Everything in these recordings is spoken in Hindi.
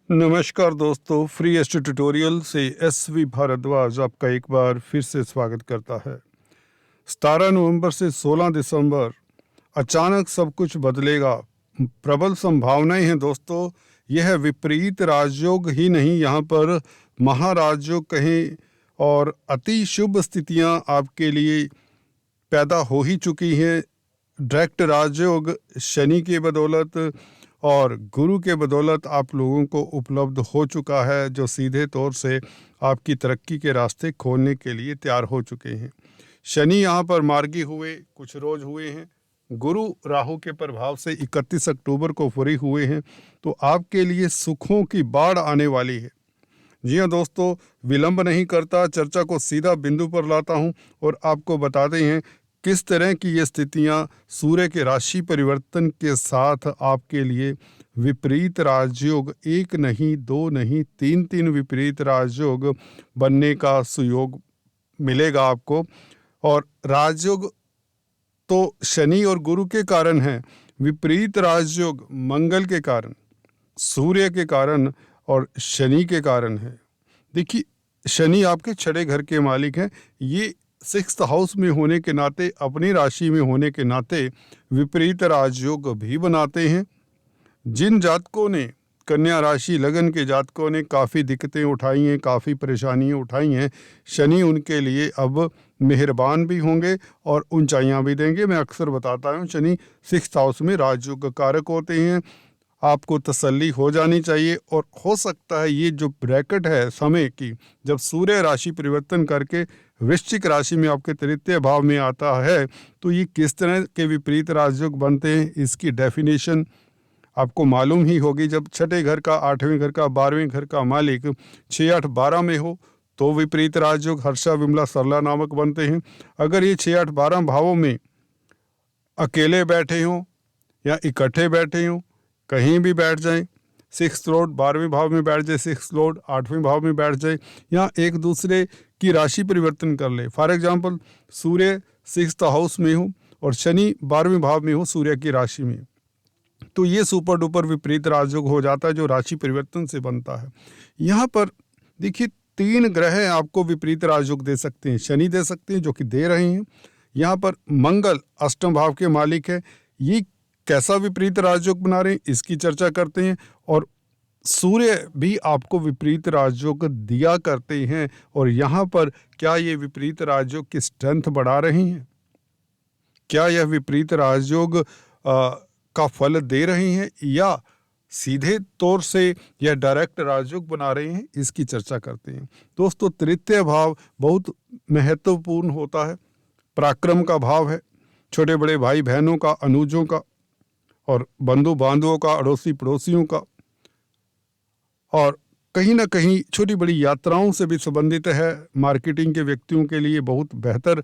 नमस्कार दोस्तों, फ्री एस्ट्रो ट्यूटोरियल से एसवी भारद्वाज आपका एक बार फिर से स्वागत करता है। 17 नवंबर से 16 दिसंबर अचानक सब कुछ बदलेगा। प्रबल संभावनाएं हैं दोस्तों। यह विपरीत राजयोग ही नहीं, यहाँ पर महाराजयोग कहें और अति शुभ स्थितियां आपके लिए पैदा हो ही चुकी हैं। डायरेक्ट राजयोग शनि के बदौलत और गुरु के बदौलत आप लोगों को उपलब्ध हो चुका है, जो सीधे तौर से आपकी तरक्की के रास्ते खोलने के लिए तैयार हो चुके हैं। शनि यहाँ पर मार्गी हुए कुछ रोज हुए हैं, गुरु राहु के प्रभाव से 31 अक्टूबर को फ्री हुए हैं, तो आपके लिए सुखों की बाढ़ आने वाली है। जी हाँ दोस्तों, विलंब नहीं करता, चर्चा को सीधा बिंदु पर लाता हूँ और आपको बताते हैं किस तरह की ये स्थितियाँ सूर्य के राशि परिवर्तन के साथ आपके लिए विपरीत राजयोग, एक नहीं दो नहीं तीन विपरीत राजयोग बनने का सुयोग मिलेगा आपको। और राजयोग तो शनि और गुरु के कारण है, विपरीत राजयोग मंगल के कारण, सूर्य के कारण और शनि के कारण है। देखिए, शनि आपके छठे घर के मालिक हैं। ये 6th हाउस में होने के नाते, अपनी राशि में होने के नाते विपरीत राजयोग भी बनाते हैं। जिन जातकों ने, कन्या राशि लगन के जातकों ने काफ़ी दिक्कतें उठाई हैं, काफ़ी परेशानियां उठाई हैं, शनि उनके लिए अब मेहरबान भी होंगे और ऊंचाइयां भी देंगे। मैं अक्सर बताता हूं, शनि 6th हाउस में राजयोग कारक होते हैं। आपको तसल्ली हो जानी चाहिए। और हो सकता है ये जो ब्रैकेट है समय की, जब सूर्य राशि परिवर्तन करके वृश्चिक राशि में आपके तृतीय भाव में आता है, तो ये किस तरह के विपरीत राजयोग बनते हैं, इसकी डेफिनेशन आपको मालूम ही होगी। जब छठे घर का, 8वें घर का, 12वें घर का मालिक 6, 8, 12 में हो तो विपरीत राजयोग हर्षा, विमला, सरला नामक बनते हैं। अगर ये 6, 8, 12 भावों में अकेले बैठे हों या इकट्ठे बैठे हों, कहीं भी बैठ जाएं, 6th लॉर्ड 12वें भाव में बैठ जाए, 6th लॉर्ड 8वें भाव में बैठ जाए, या एक दूसरे की राशि परिवर्तन कर ले। For example, Surya 6th house में हो और शनि 12वें भाव में हो सूर्य की राशि में, तो ये सुपर डुपर विपरीत राजयोग हो जाता है, जो राशि परिवर्तन से बनता है। यहाँ पर देखिए, 3 ग्रह आपको विपरीत राजयोग दे सकते हैं। शनि दे सकते हैं, जो कि दे रहे हैं। यहाँ पर मंगल 8वें भाव के मालिक है, ये कैसा विपरीत राजयोग बना रहे हैं, इसकी चर्चा करते हैं। और सूर्य भी आपको विपरीत राजयोग दिया करते हैं, और यहाँ पर क्या ये विपरीत राजयोग की स्ट्रेंथ बढ़ा रहे हैं, क्या यह विपरीत राजयोग का फल दे रहे हैं, या सीधे तौर से यह डायरेक्ट राजयोग बना रहे हैं, इसकी चर्चा करते हैं। दोस्तों, तृतीय भाव बहुत महत्वपूर्ण होता है, पराक्रम का भाव है। छोटे बड़े भाई बहनों का, अनुजों का और बंधु बांधवों का, अड़ोसी पड़ोसियों का, और कहीं ना कहीं छोटी बड़ी यात्राओं से भी संबंधित है। मार्केटिंग के व्यक्तियों के लिए बहुत बेहतर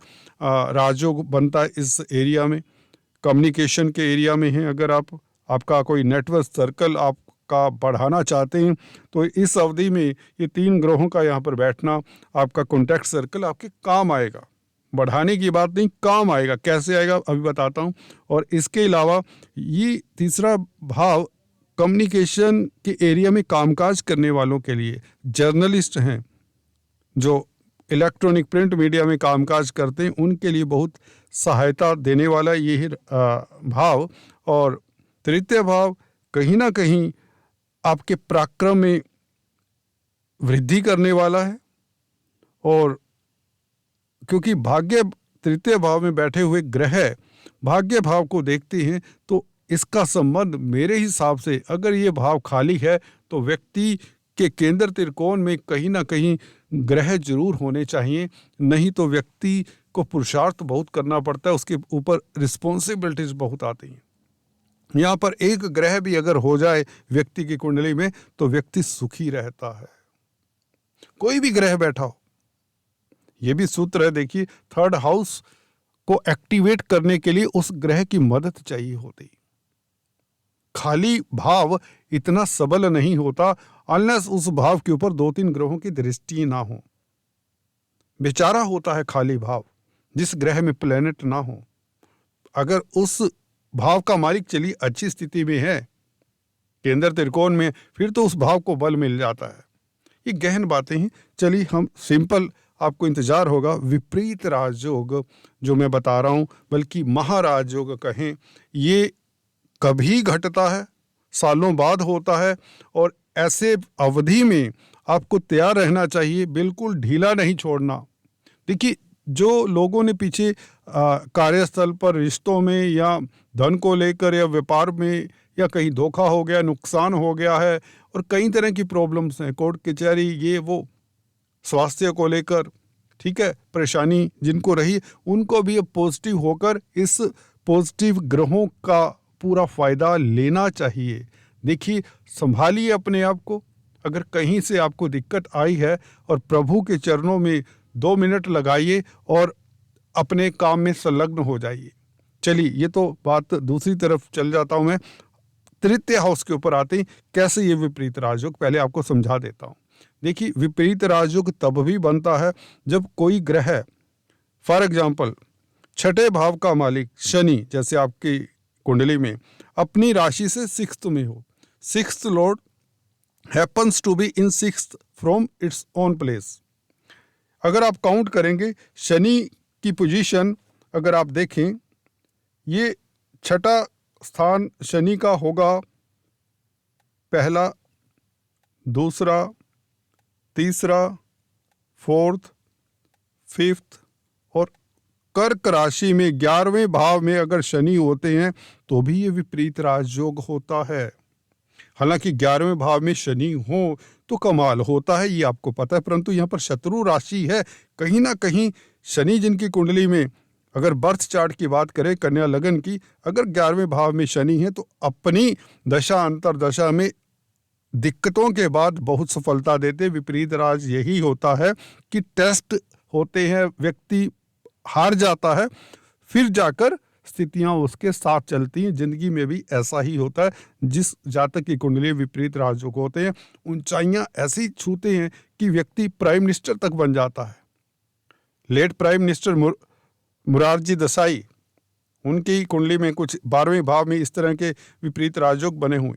राजयोग बनता है इस एरिया में। कम्युनिकेशन के एरिया में है, अगर आपका कोई नेटवर्क सर्कल आपका बढ़ाना चाहते हैं, तो इस अवधि में ये 3 ग्रहों का यहाँ पर बैठना, आपका कॉन्टैक्ट सर्कल आपके काम आएगा। बढ़ाने की बात नहीं, काम आएगा। कैसे आएगा अभी बताता हूँ। और इसके अलावा ये तीसरा भाव कम्युनिकेशन के एरिया में कामकाज करने वालों के लिए, जर्नलिस्ट हैं जो इलेक्ट्रॉनिक प्रिंट मीडिया में कामकाज करते हैं, उनके लिए बहुत सहायता देने वाला ये है भाव। और तृतीय भाव कहीं ना कहीं आपके पराक्रम में वृद्धि करने वाला है। और क्योंकि भाग्य तृतीय भाव में बैठे हुए ग्रह भाग्य भाव को देखते हैं, तो इसका संबंध मेरे हिसाब से, अगर ये भाव खाली है तो व्यक्ति के केंद्र त्रिकोण में कहीं ना कहीं ग्रह जरूर होने चाहिए, नहीं तो व्यक्ति को पुरुषार्थ बहुत करना पड़ता है, उसके ऊपर रिस्पॉन्सिबिलिटीज बहुत आती हैं। यहाँ पर एक ग्रह भी अगर हो जाए व्यक्ति की कुंडली में, तो व्यक्ति सुखी रहता है। कोई भी ग्रह बैठा हो, ये भी सूत्र है। देखिए, 3rd हाउस को एक्टिवेट करने के लिए उस ग्रह की मदद चाहिए होती। खाली भाव इतना सबल नहीं होता अनलेस उस भाव के ऊपर 2-3 ग्रहों की दृष्टि ना हो। बेचारा होता है खाली भाव, जिस ग्रह में प्लेनेट ना हो। अगर उस भाव का मालिक चलिए अच्छी स्थिति में है, केंद्र त्रिकोण में, फिर तो उस भाव को बल मिल जाता है। ये गहन बातें हैं। चलिए हम सिंपल, आपको इंतजार होगा, विपरीत राजयोग जो मैं बता रहा हूँ, बल्कि महाराजयोग कहें, ये कभी घटता है, सालों बाद होता है, और ऐसे अवधि में आपको तैयार रहना चाहिए, बिल्कुल ढीला नहीं छोड़ना। देखिए, जो लोगों ने पीछे कार्यस्थल पर, रिश्तों में, या धन को लेकर, या व्यापार में, या कहीं धोखा हो गया, नुकसान हो गया है, और कई तरह की प्रॉब्लम्स हैं, कोर्ट कचहरी, ये वो, स्वास्थ्य को लेकर, ठीक है, परेशानी जिनको रही, उनको भी अब पॉजिटिव होकर इस पॉजिटिव ग्रहों का पूरा फायदा लेना चाहिए। देखिए, संभालिए अपने आप को। अगर कहीं से आपको दिक्कत आई है, और प्रभु के चरणों में 2 मिनट लगाइए और अपने काम में संलग्न हो जाइए। चलिए, ये तो बात दूसरी तरफ चल जाता हूं मैं। तृतीय हाउस के ऊपर आते ही कैसे ये विपरीत राजयोग, पहले आपको समझा देता हूं। देखिए, विपरीत राजयोग तब भी बनता है जब कोई ग्रह, फॉर एग्जाम्पल छठे भाव का मालिक शनि, जैसे आपकी कुंडली में, अपनी राशि से 6th में हो। 6th lord happens to be in 6th from its own place. अगर आप काउंट करेंगे शनि की पोजीशन, अगर आप देखें, ये छठा स्थान शनि का होगा, पहला, दूसरा, तीसरा, 4th, 5th, और कर्क राशि में 11वें भाव में अगर शनि होते हैं तो भी ये विपरीत राजयोग होता है। हालांकि 11वें भाव में शनि हो तो कमाल होता है, ये आपको पता है, परंतु यहाँ पर शत्रु राशि है। कहीं ना कहीं शनि जिनकी कुंडली में, अगर बर्थ चार्ट की बात करें, कन्या लगन की, अगर 11वें भाव में शनि है तो अपनी दशा अंतरदशा में दिक्कतों के बाद बहुत सफलता देते। विपरीत राज यही होता है कि टेस्ट होते हैं, व्यक्ति हार जाता है, फिर जाकर स्थितियां उसके साथ चलती हैं। जिंदगी में भी ऐसा ही होता है। जिस जातक की कुंडली विपरीत राजयोग होते हैं, ऊंचाइयां ऐसी छूते हैं कि व्यक्ति प्राइम मिनिस्टर तक बन जाता है। Late prime minister Morarji Desai, उनकी कुंडली में कुछ 12वें भाव में इस तरह के विपरीत राजयोग बने हुए।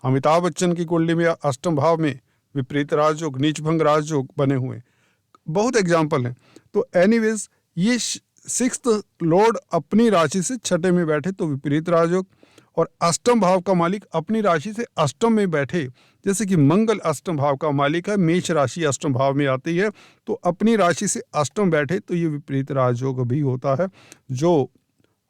अमिताभ बच्चन की कुंडली में 8th भाव में विपरीत राजयोग, नीचभंग राजयोग बने हुए, बहुत एग्जाम्पल हैं। तो एनीवेज, ये 6th लॉर्ड अपनी राशि से 6ठे में बैठे तो विपरीत राजयोग, और 8th भाव का मालिक अपनी राशि से 8th में बैठे, जैसे कि मंगल 8th भाव का मालिक है, मेष राशि 8th भाव में आती है, तो अपनी राशि से 8th में बैठे तो ये विपरीत राजयोग भी होता है, जो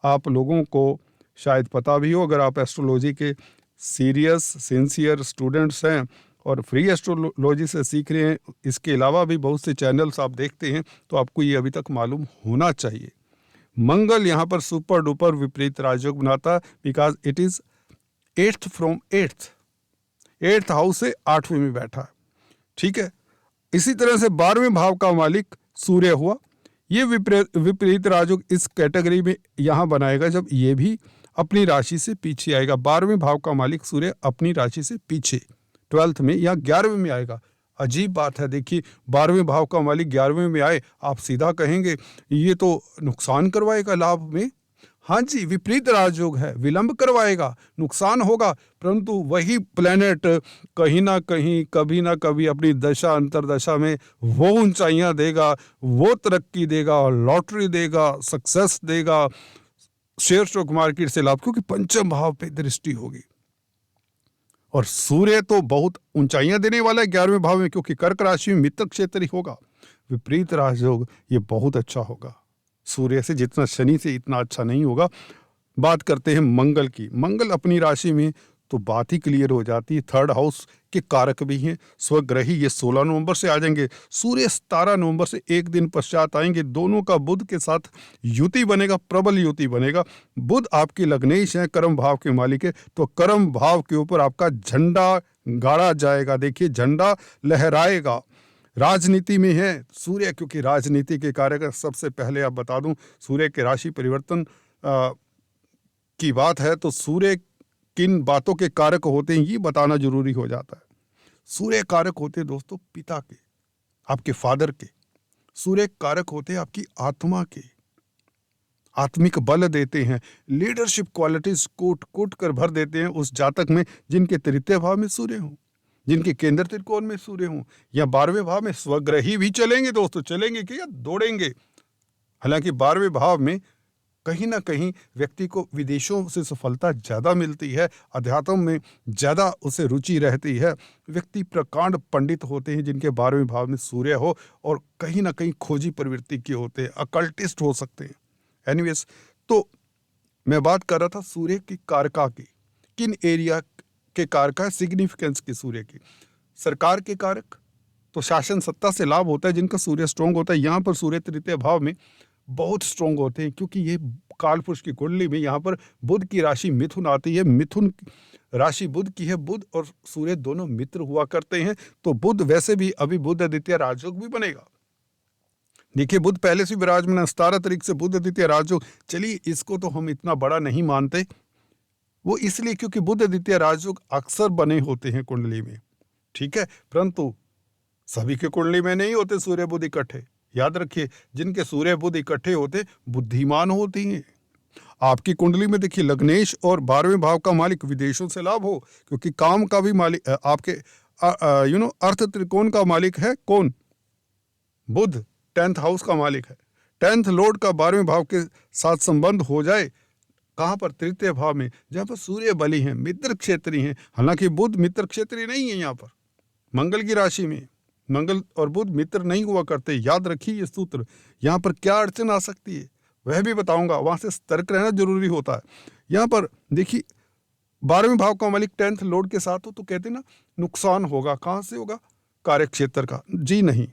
आप लोगों को शायद पता भी हो। अगर आप एस्ट्रोलॉजी के सीरियस सिंसियर स्टूडेंट्स हैं और फ्री एस्ट्रोलॉजी से सीख रहे हैं, इसके अलावा भी बहुत से चैनल्स आप देखते हैं, तो आपको ये अभी तक मालूम होना चाहिए। मंगल यहाँ पर सुपर डुपर विपरीत राजयोग बनाता है, because it is 8th from 8th house से 8वें में बैठा है, ठीक है। इसी तरह से 12वें भाव का मालिक सूर्य हुआ, ये विपरीत राजयोग इस कैटेगरी में यहाँ बनाएगा जब ये भी अपनी राशि से पीछे आएगा। 12वें भाव का मालिक सूर्य अपनी राशि से पीछे 12th में या 11वें में आएगा। अजीब बात है। देखिए, 12वें भाव का मालिक 11वें में आए, आप सीधा कहेंगे ये तो नुकसान करवाएगा लाभ में। हाँ जी, विपरीत राजयोग है, विलंब करवाएगा, नुकसान होगा, परंतु वही प्लेनेट कहीं ना कहीं, कभी ना कभी अपनी दशा अंतरदशा में वो ऊंचाइयां देगा, वो तरक्की देगा, लॉटरी देगा, सक्सेस देगा, शेयर स्टॉक मार्केट से लाभ, क्योंकि पंचम भाव पे दृष्टि होगी। और सूर्य तो बहुत ऊंचाइयां देने वाला है 11वें भाव में, क्योंकि कर्क राशि में मित्र क्षेत्र ही होगा। विपरीत राजयोग ये बहुत अच्छा होगा, सूर्य से जितना शनि से इतना अच्छा नहीं होगा। बात करते हैं मंगल की। मंगल अपनी राशि में तो बात ही क्लियर हो जाती है। 3rd हाउस के कारक भी हैं, स्वग्रही। ये 16 नवंबर से आ जाएंगे, सूर्य 17 नवंबर से एक दिन पश्चात आएंगे। दोनों का बुध के साथ युति बनेगा, प्रबल युति बनेगा। बुध आपकी लग्नेश है, कर्म भाव के मालिक है, तो कर्म भाव के ऊपर आपका झंडा गाड़ा जाएगा। देखिए, झंडा लहराएगा। राजनीति में है सूर्य, क्योंकि राजनीति के कारक। सबसे पहले आप बता दूं, सूर्य के राशि परिवर्तन की बात है तो सूर्य किन बातों के कारक होते हैं ये बताना जरूरी हो जाता है। सूर्य कारक होते हैं दोस्तों पिता के, आपके फादर के। सूर्य कारक होते हैं आपकी आत्मा के, आत्मिक बल देते हैं, लीडरशिप क्वालिटीज कूट कूट कर भर देते हैं उस जातक में जिनके तृतीय भाव में सूर्य हो, जिनके केंद्र त्रिकोण में सूर्य हो, या 12वें भाव में स्वग्रही भी चलेंगे दोस्तों, चलेंगे कि या दौड़ेंगे। हालांकि 12वें भाव में कहीं ना कहीं व्यक्ति को विदेशों से सफलता ज़्यादा मिलती है, अध्यात्म में ज़्यादा उसे रुचि रहती है। व्यक्ति प्रकांड पंडित होते हैं जिनके 12वें भाव में सूर्य हो, और कहीं ना कहीं खोजी प्रवृत्ति के होते हैं, अकल्टिस्ट हो सकते हैं। एनीवेज, तो मैं बात कर रहा था सूर्य की कारका की, किन एरिया के कारक है, सिग्निफिकेंस की सूर्य की। सरकार के कारक तो शासन सत्ता से लाभ होता है जिनका सूर्य स्ट्रोंग होता है। यहाँ पर सूर्य तृतीय भाव में बहुत स्ट्रोंग होते हैं, क्योंकि ये कालपुरुष की कुंडली में यहाँ पर बुध की राशि मिथुन आती है, मिथुन राशि बुध की है, बुध और सूर्य दोनों मित्र हुआ करते हैं। तो बुध वैसे भी अभी बुध द्वितीय राजयोग भी बनेगा। देखिए, बुध पहले से विराजमान है, 17 तारीख से बुध द्वितीय राजयोग। चलिए, इसको तो हम इतना बड़ा नहीं मानते, वो इसलिए क्योंकि बुध द्वितीय राजयोग अक्सर बने होते हैं कुंडली में, ठीक है, परंतु सभी के कुंडली में नहीं होते सूर्य बुध इकट्ठे। याद रखिए, जिनके सूर्य बुध इकट्ठे होते बुद्धिमान होती हैं। आपकी कुंडली में देखिए, लग्नेश और 12वें भाव का मालिक विदेशों से लाभ हो, क्योंकि काम का भी मालिक आपके अर्थ त्रिकोण का मालिक है कौन? बुध 10th हाउस का मालिक है। 10th लॉर्ड का 12वें भाव के साथ संबंध हो जाए, कहाँ पर? तृतीय भाव में, जहाँ पर सूर्य बली हैं, मित्र क्षेत्री हैं। हालांकि बुध मित्र क्षेत्री नहीं है, यहाँ पर मंगल की राशि में मंगल और बुध मित्र नहीं हुआ करते। याद रखिए ये सूत्र। यहाँ पर क्या अड़चन आ सकती है वह भी बताऊंगा, वहां से सतर्क रहना जरूरी होता है। यहाँ पर देखिए, 12वें भाव का मालिक 10th लॉर्ड के साथ हो तो कहते ना नुकसान होगा। कहाँ से होगा? कार्य क्षेत्र का। जी नहीं,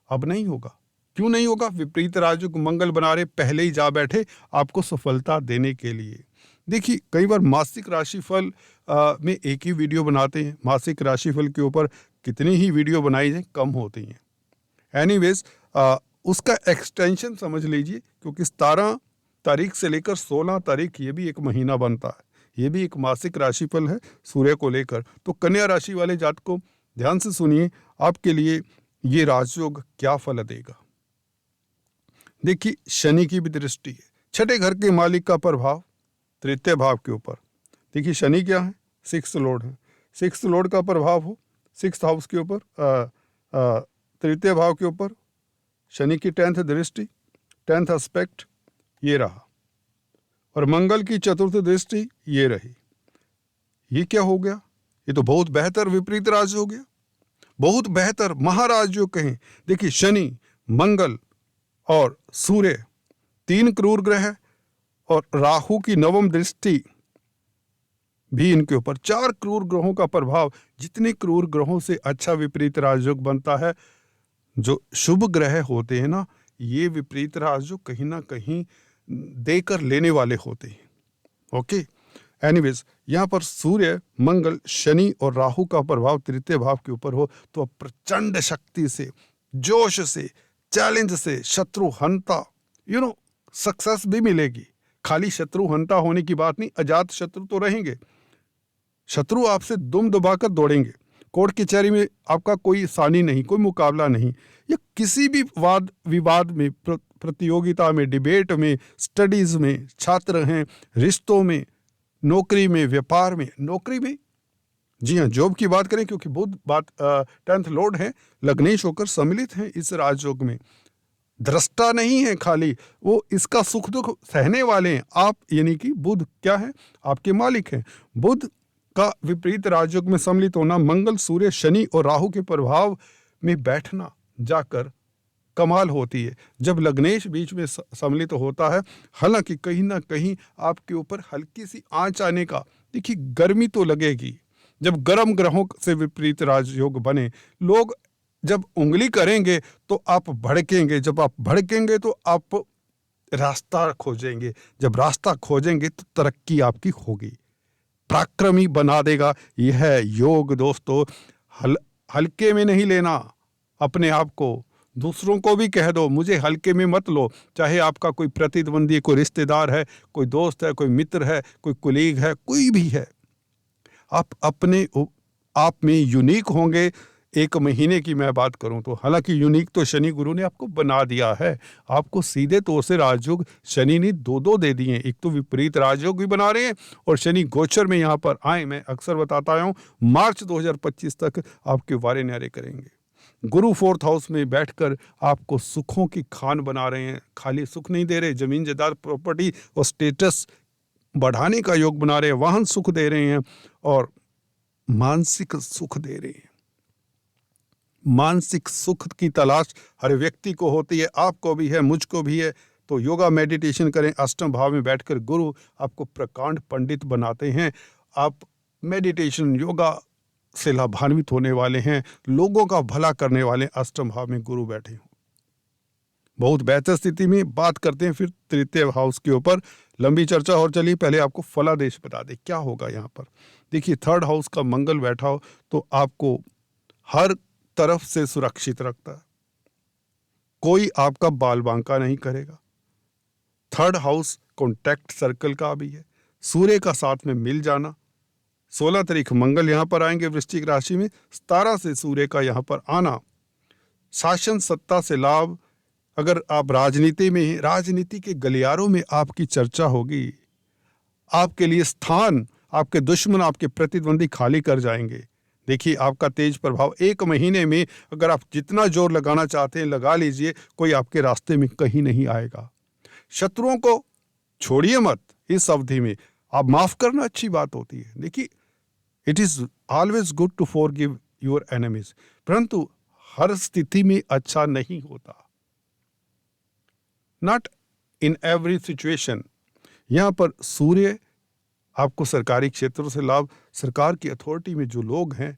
अब नहीं होगा। क्यों नहीं होगा? विपरीत राजयोग मंगल बना रहे, पहले ही जा बैठे आपको सफलता देने के लिए। देखिए, कई बार मासिक राशिफल में एक ही वीडियो बनाते हैं, मासिक राशिफल के ऊपर कितनी ही वीडियो बनाई जाए कम होती हैं। एनीवेज, उसका एक्सटेंशन समझ लीजिए, क्योंकि 17 तारीख से लेकर 16 तारीख ये भी एक महीना बनता है, ये भी एक मासिक राशिफल है सूर्य को लेकर। तो कन्या राशि वाले जातकों ध्यान से सुनिए, आपके लिए ये राजयोग क्या फल देगा। देखिए, शनि की भी दृष्टि है, छठे घर के मालिक का प्रभाव तृतीय भाव के ऊपर। देखिए, शनि क्या है? 6th लॉर्ड है। 6th लॉर्ड का प्रभाव हो 6th हाउस के ऊपर, तृतीय भाव के ऊपर, शनि की 10th दृष्टि, 10th एस्पेक्ट ये रहा, और मंगल की 4th दृष्टि ये रही। ये क्या हो गया? ये तो बहुत बेहतर विपरीत राज हो गया, बहुत बेहतर महाराज जो कहें। देखिए, शनि, मंगल और सूर्य 3 क्रूर ग्रह है, और राहु की 9वीं दृष्टि भी इनके ऊपर, 4 क्रूर ग्रहों का प्रभाव। जितने क्रूर ग्रहों से अच्छा विपरीत राजयोग बनता है। जो शुभ ग्रह होते हैं ना, ये विपरीत राजयोग कहीं ना कहीं देकर लेने वाले होते हैं। ओके, एनीवेज, यहाँ पर सूर्य, मंगल, शनि और राहु का प्रभाव तृतीय भाव के ऊपर हो तो प्रचंड शक्ति से, जोश से, चैलेंज से शत्रु हंता सक्सेस भी मिलेगी। खाली शत्रु हंता होने की बात नहीं, अजात शत्रु तो रहेंगे। शत्रु आपसे दुम दबाकर दौड़ेंगे। कोर्ट कचहरी में आपका कोई सानी नहीं, कोई मुकाबला नहीं, या किसी भी वाद विवाद में, प्रतियोगिता में, डिबेट में, स्टडीज में, छात्र हैं, रिश्तों में, नौकरी में, व्यापार में, नौकरी में, जी हाँ, जॉब की बात करें, क्योंकि बुध 10th लॉर्ड है, लग्नेश होकर सम्मिलित हैं इस राजयोग में। दृष्टा नहीं है खाली, वो इसका सुख दुख सहने वाले हैं। आप यानी कि बुध क्या है? आपके मालिक हैं। बुध का विपरीत राजयोग में सम्मिलित होना, मंगल, सूर्य, शनि और राहु के प्रभाव में बैठना जाकर कमाल होती है। जब लग्नेश बीच में सम्मिलित होता है, हालांकि कहीं ना कहीं आपके ऊपर हल्की सी आंच आने का, देखिए गर्मी तो लगेगी। जब गर्म ग्रहों से विपरीत राजयोग बने, लोग जब उंगली करेंगे तो आप भड़केंगे, जब आप भड़केंगे तो आप रास्ता खोजेंगे, जब रास्ता खोजेंगे तो तरक्की आपकी होगी, पराक्रमी बना देगा। यह है योग दोस्तों। हल्के में नहीं लेना अपने आप को, दूसरों को भी कह दो मुझे हल्के में मत लो। चाहे आपका कोई प्रतिद्वंदी, कोई रिश्तेदार है, कोई दोस्त है, कोई मित्र है, कोई कुलीग है, कोई भी है, आप अपने आप में यूनिक होंगे। एक महीने की मैं बात करूं तो हालांकि यूनिक तो शनि गुरु ने आपको बना दिया है, आपको सीधे तौर से राजयोग शनि ने दो दे दिए हैं। एक तो विपरीत राजयोग भी बना रहे हैं और शनि गोचर में यहाँ पर आए, मैं अक्सर बताता हूँ मार्च 2025 तक आपके वारे न्यारे करेंगे। गुरु 4th हाउस में बैठकर आपको सुखों की खान बना रहे हैं, खाली सुख नहीं दे रहे, जमीन जायदाद प्रॉपर्टी और स्टेटस बढ़ाने का योग बना रहे हैं, वाहन सुख दे रहे हैं और मानसिक सुख दे रहे हैं। मानसिक सुख की तलाश हर व्यक्ति को होती है, आपको भी है, मुझको भी है। तो योगा मेडिटेशन करें, अष्टम भाव में बैठकर गुरु आपको प्रकांड पंडित बनाते हैं। आप मेडिटेशन योगा से लाभान्वित होने वाले हैं, लोगों का भला करने वाले अष्टम भाव में गुरु बैठे हों। बहुत बेहतर स्थिति में बात करते हैं फिर तृतीय हाउस के ऊपर। लंबी चर्चा और चलिए पहले आपको फलादेश बता दें क्या होगा यहाँ पर। देखिए 3rd हाउस का मंगल बैठा हो तो आपको हर तरफ से सुरक्षित रखता है, कोई आपका बाल बांका नहीं करेगा। 3rd हाउस कॉन्टैक्ट सर्कल का भी है, सूर्य का साथ में मिल जाना। 16 तारीख मंगल यहाँ पर आएंगे वृश्चिक राशि में, 17 से सूर्य का यहाँ पर आना, शासन सत्ता से लाभ। अगर आप राजनीति में हैं, राजनीति के गलियारों में आपकी चर्चा होगी, आपके लिए स्थान आपके दुश्मन आपके प्रतिद्वंदी खाली कर जाएंगे। देखिए आपका तेज प्रभाव एक महीने में अगर आप जितना जोर लगाना चाहते हैं लगा लीजिए, कोई आपके रास्ते में कहीं नहीं आएगा। शत्रुओं को छोड़िए मत, इस अवधि में आप माफ करना अच्छी बात होती है। देखिए it is always good to forgive your enemies, परंतु हर स्थिति में अच्छा नहीं होता, नॉट इन एवरी सिचुएशन। यहां पर सूर्य आपको सरकारी क्षेत्रों से लाभ, सरकार की अथॉरिटी में जो लोग हैं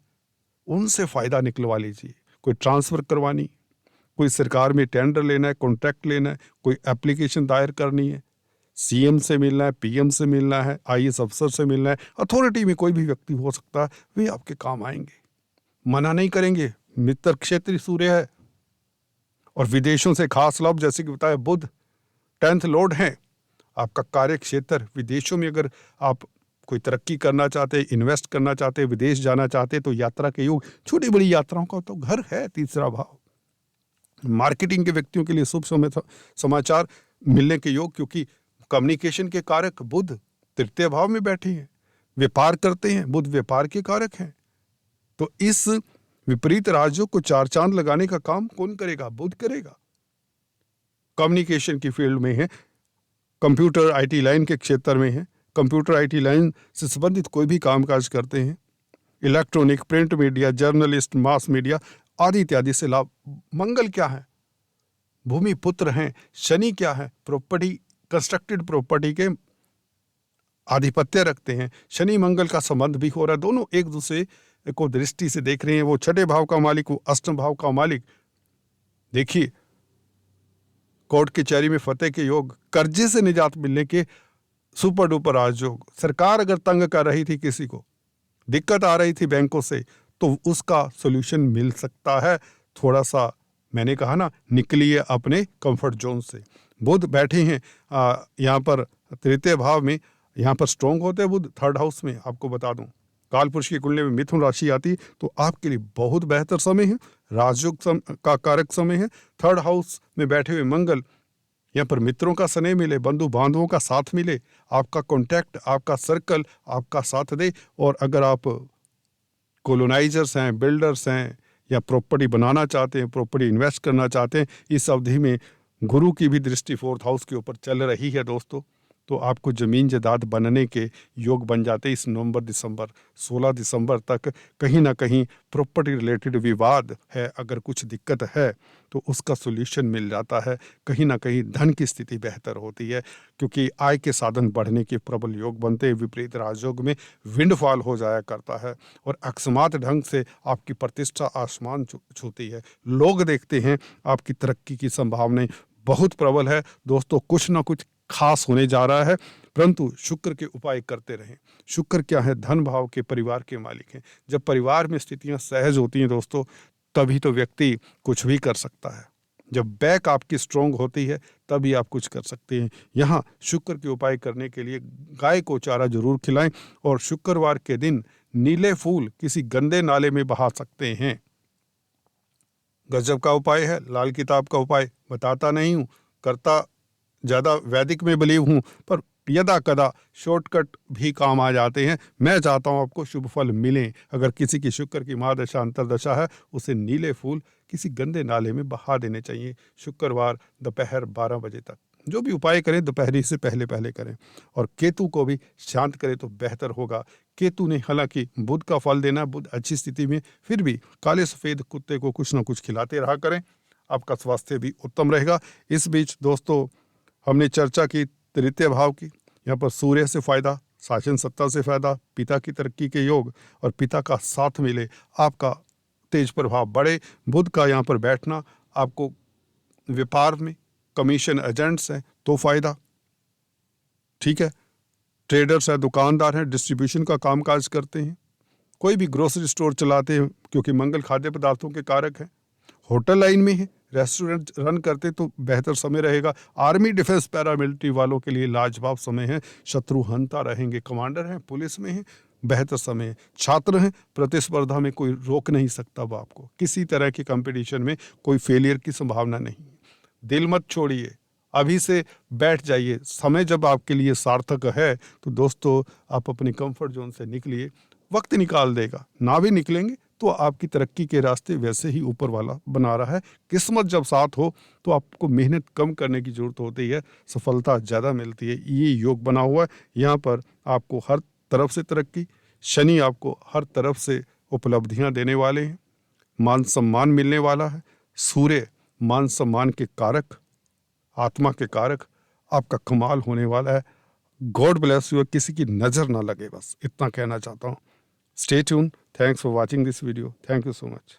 उनसे फायदा निकलवा लीजिए। कोई ट्रांसफर करवानी, कोई सरकार में टेंडर लेना है, कॉन्ट्रैक्ट लेना है, कोई एप्लीकेशन दायर करनी है, सीएम से मिलना है, पीएम से मिलना है, आईएएस अफसर से मिलना है, अथॉरिटी में कोई भी व्यक्ति हो सकता है, वे आपके काम आएंगे, मना नहीं करेंगे। मित्र क्षेत्र सूर्य है और विदेशों से खास लाभ, जैसे कि बताया बुध 10th लॉर्ड हैं। आपका कार्य क्षेत्र विदेशों में, अगर आप कोई तरक्की करना चाहते हैं, इन्वेस्ट करना चाहते हैं, विदेश जाना चाहते हैं तो यात्रा के योग, छोटी बड़ी यात्राओं का तो घर है 3रा भाव। मार्केटिंग के व्यक्तियों के लिए शुभ समाचार मिलने के योग, क्योंकि कम्युनिकेशन के कारक बुध 3य भाव में बैठे हैं, व्यापार करते हैं, बुध व्यापार के कारक हैं। तो इस विपरीत राजयोग को 4 चांद लगाने का काम कौन करेगा? बुध करेगा। कम्युनिकेशन की फील्ड में है, कंप्यूटर आईटी लाइन के क्षेत्र में है, कंप्यूटर आईटी लाइन से संबंधित कोई भी कामकाज करते हैं, electronic, print media, journalist, mass media आदि इत्यादि से लाभ। मंगल क्या है? भूमि पुत्र हैं। शनि क्या है? प्रॉपर्टी, कंस्ट्रक्टेड प्रॉपर्टी के आधिपत्य रखते हैं। शनि मंगल का संबंध भी हो रहा है, दोनों एक दूसरे को दृष्टि से देख रहे हैं। वो 6ठे भाव का मालिक, वो अष्टम भाव का मालिक। देखिए कोर्ट कचहरी में फतेह के योग, कर्जे से निजात मिलने के सुपर डुपर राजयोग। सरकार अगर तंग कर रही थी, किसी को दिक्कत आ रही थी बैंकों से, तो उसका सॉल्यूशन मिल सकता है। थोड़ा सा मैंने कहा ना, निकलिए अपने कंफर्ट जोन से। बुध बैठे हैं यहाँ पर 3य भाव में, यहाँ पर स्ट्रॉन्ग होते हैं बुध 3rd हाउस में। आपको बता दूं काल पुरुष की कुंडली में मिथुन राशि आती तो आपके लिए बहुत बेहतर समय है, राजयोग का कारक समय है। 3rd हाउस में बैठे हुए मंगल, यहाँ पर मित्रों का स्नेह मिले, बंधु बांधवों का साथ मिले, आपका कॉन्टैक्ट, आपका सर्कल आपका साथ दे। और अगर आप कॉलोनाइजर्स हैं, बिल्डर्स हैं, या प्रॉपर्टी बनाना चाहते हैं, प्रॉपर्टी इन्वेस्ट करना चाहते हैं, इस अवधि में गुरु की भी दृष्टि 4th हाउस के ऊपर चल रही है दोस्तों, तो आपको ज़मीन जायदाद बनने के योग बन जाते हैं। इस नवंबर दिसंबर 16 दिसंबर तक कहीं ना कहीं प्रॉपर्टी रिलेटेड विवाद है, अगर कुछ दिक्कत है तो उसका सॉल्यूशन मिल जाता है। कहीं ना कहीं धन की स्थिति बेहतर होती है, क्योंकि आय के साधन बढ़ने के प्रबल योग बनते हैं। विपरीत राजयोग में विंडफॉल हो जाया करता है और अकस्मात ढंग से आपकी प्रतिष्ठा आसमान छूती है। लोग देखते हैं आपकी तरक्की की संभावनाएं बहुत प्रबल है दोस्तों। कुछ ना कुछ खास होने जा रहा है, परंतु शुक्र के उपाय करते रहें। शुक्र क्या है? धन भाव के परिवार के मालिक हैं। जब परिवार में स्थितियां सहज होती हैं दोस्तों, तभी तो व्यक्ति कुछ भी कर सकता है। जब बैक आपकी स्ट्रांग होती है तभी आप कुछ कर सकते हैं। यहाँ शुक्र के उपाय करने के लिए गाय को चारा जरूर खिलाएं और शुक्रवार के दिन नीले फूल किसी गंदे नाले में बहा सकते हैं। गजब का उपाय है, लाल किताब का उपाय बताता नहीं हूँ, करता ज़्यादा वैदिक में बिलीव हूँ, पर यदा कदा शॉर्टकट भी काम आ जाते हैं। मैं चाहता हूँ आपको शुभ फल मिलें। अगर किसी की शुक्र की महादशा अंतरदशा है, उसे नीले फूल किसी गंदे नाले में बहा देने चाहिए शुक्रवार दोपहर 12 बजे तक। जो भी उपाय करें दोपहरी से पहले पहले करें, और केतु को भी शांत करें तो बेहतर होगा। केतु ने हालांकि बुध का फल देना, बुध अच्छी स्थिति में, फिर भी काले सफ़ेद कुत्ते को कुछ ना कुछ खिलाते रहा करें, आपका स्वास्थ्य भी उत्तम रहेगा। इस बीच दोस्तों, हमने चर्चा की तृतीय भाव की। यहाँ पर सूर्य से फायदा, शासन सत्ता से फायदा, पिता की तरक्की के योग और पिता का साथ मिले, आपका तेज प्रभाव बढ़े। बुध का यहाँ पर बैठना, आपको व्यापार में कमीशन एजेंट्स हैं तो फायदा, ठीक है, ट्रेडर्स हैं, दुकानदार हैं, डिस्ट्रीब्यूशन का कामकाज करते हैं, कोई भी ग्रोसरी स्टोर चलाते हैं क्योंकि मंगल खाद्य पदार्थों के कारक हैं, होटल लाइन में है, रेस्टोरेंट रन करते तो बेहतर समय रहेगा। आर्मी डिफेंस पैरामिलिट्री वालों के लिए लाजवाब समय है, शत्रु हंता रहेंगे, कमांडर हैं, पुलिस में हैं, बेहतर समय है। छात्र हैं, प्रतिस्पर्धा में कोई रोक नहीं सकता वो आपको, किसी तरह के कंपटीशन में कोई फेलियर की संभावना नहीं। दिल मत छोड़िए, अभी से बैठ जाइए। समय जब आपके लिए सार्थक है तो दोस्तों आप अपने कंफर्ट जोन से निकलिए, वक्त निकाल देगा, ना भी निकलेंगे तो आपकी तरक्की के रास्ते वैसे ही ऊपर वाला बना रहा है। किस्मत जब साथ हो तो आपको मेहनत कम करने की ज़रूरत होती है, सफलता ज़्यादा मिलती है। ये योग बना हुआ है, यहाँ पर आपको हर तरफ से तरक्की, शनि आपको हर तरफ से उपलब्धियाँ देने वाले हैं, मान सम्मान मिलने वाला है, सूर्य मान सम्मान के कारक, आत्मा के कारक, आपका कमाल होने वाला है। गॉड ब्लेस यू, किसी की नज़र ना लगे, बस इतना कहना चाहता हूँ। Stay tune, thanks for watching this video, thank you so much.